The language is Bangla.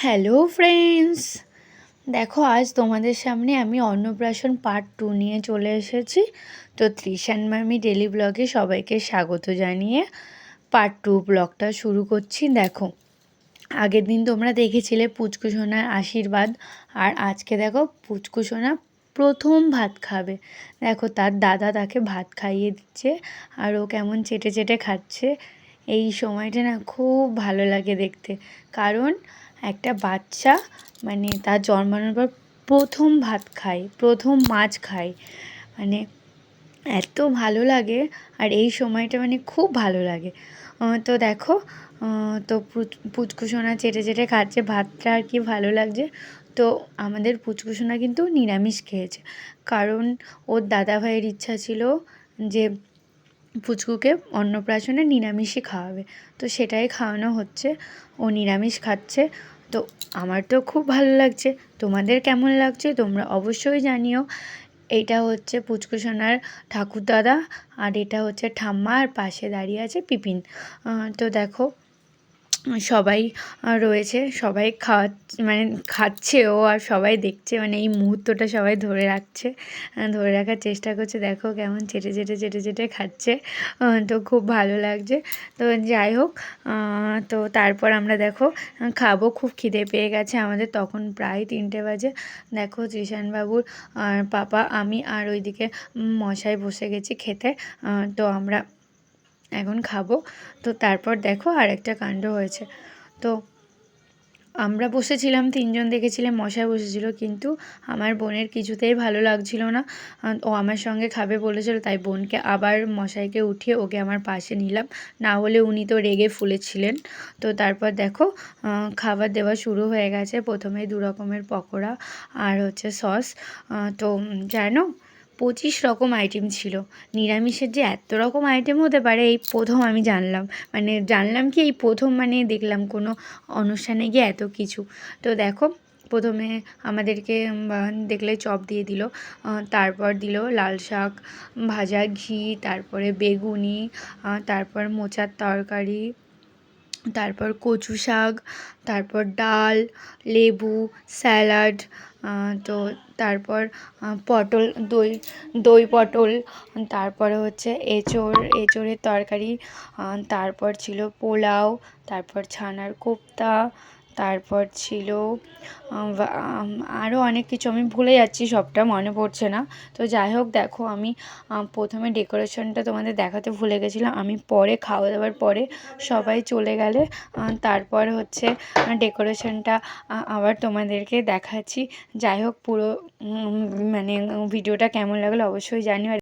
হ্যালো ফ্রেন্ডস, দেখো আজ তোমাদের সামনে আমি অন্নপ্রাশন পার্ট 2 নিয়ে চলে এসেছি। তো ত্রিশান মামি ডেলি ব্লগে সবাইকে স্বাগত জানিয়ে পার্ট 2 ব্লগটা শুরু করছি। দেখো, আগের দিন তোমরা দেখেছিলে পুচকু সোনার আশীর্বাদ, আর আজকে দেখো পুচকু সোনা প্রথম ভাত খাবে। দেখো তার দাদা তাকে ভাত খাইয়ে দিচ্ছে আর ও কেমন চেটে চেটে খাচ্ছে। এই সময়টা না খুব ভালো লাগে দেখতে, কারণ একটা বাচ্চা মানে তার জন্মানোর পর প্রথম ভাত খায়, প্রথম মাছ খায়, মানে এত ভালো লাগে। আর এই সময়টা মানে খুব ভালো লাগে। তো দেখো, তো পুচকু সোনা চেটে চেটে খাচ্ছে ভাতটা, আর কি ভালো লাগছে। তো আমাদের পুচকু সোনা কিন্তু নিরামিষ খেয়েছে, কারণ ওর দাদা ভাইয়ের ইচ্ছা ছিল যে পুচকুকে অন্নপ্রাশনে নিরামিষই খাওয়াবে, তো সেটাই খাওয়ানো হচ্ছে। ও নিরামিষ খাচ্ছে, তো আমার তো খুব ভালো লাগছে। তোমাদের কেমন লাগছে তোমরা অবশ্যই জানিও। এইটা হচ্ছে পুচকু সোনার ঠাকুরদাদা, আর এটা হচ্ছে ঠাম্মা, আর পাশে দাঁড়িয়ে আছে পিপিন। তো দেখো সবাই রয়েছে, সবাই মানে খাচ্ছেও, আর সবাই দেখছে, মানে এই মুহূর্তটা সবাই ধরে রাখছে, ধরে রাখার চেষ্টা করছে। দেখো কেমন চেটে চেটে চেটে চেটে খাচ্ছে, তো খুব ভালো লাগছে। তো যাই হোক, তো তারপর আমরা দেখো খাবো, খুব খিদে পেয়ে গেছে আমাদের, তখন প্রায় 3টে বাজে। দেখো ত্রিশানবাবুর পাপা, আমি আর ওইদিকে মশাই বসে গেছি খেতে। তো আমরা এখন খাবো। তো তারপর দেখো আর একটা কাণ্ড হয়েছে। তো আমরা বসেছিলাম 3জন, দেখেছিলাম মশাই বসেছিল, কিন্তু আমার বোনের কিছুতেই ভালো লাগছিল না। ও আমার সঙ্গে খাবে বলেছিল, তাই বোনকে আবার মশাইকে উঠিয়ে ওকে আমার পাশে নিলাম, না হলে উনি তো রেগে ফুলেছিলেন। তো তারপর দেখো খাবার দেওয়া শুরু হয়ে গেছে। প্রথমে 2 রকমের পকোড়া আর হচ্ছে সস। তো জানো 25 রকম আইটেম ছিল। নিরামিষের যে এত রকম আইটেম হতে পারে এই প্রথম আমি জানলাম, মানে জানলাম কি এই প্রথম, মানে দেখলাম কোনো অনুষ্ঠানে গিয়ে এত কিছু। তো দেখো প্রথমে আমাদেরকে দেখলে চপ দিয়ে দিল, তারপর দিল লাল শাক ভাজা, ঘি, তারপরে বেগুনি, তারপর মোচার তরকারি, তারপর কচু শাক, তারপর ডাল, লেবু, স্যালাড, তো তারপর পটল, দই দই পটল, তারপরে হচ্ছে এঁচোড়ের তরকারি, তারপর ছিল পোলাও, তারপর ছানার কোপ্তা, তারপর ছিল আরও অনেক কিছু, আমি ভুলে যাচ্ছি, সবটা মনে পড়ছে না। তো যাই হোক দেখো, আমি প্রথমে ডেকোরেশনটা তোমাদের দেখাতে ভুলে গেছিলাম। আমি পরে খাওয়া দাওয়ার পরে সবাই চলে গেলে তারপর হচ্ছে ডেকোরেশনটা আবার তোমাদেরকে দেখাচ্ছি। যাই হোক পুরো মানে ভিডিওটা কেমন লাগলো অবশ্যই জানিও।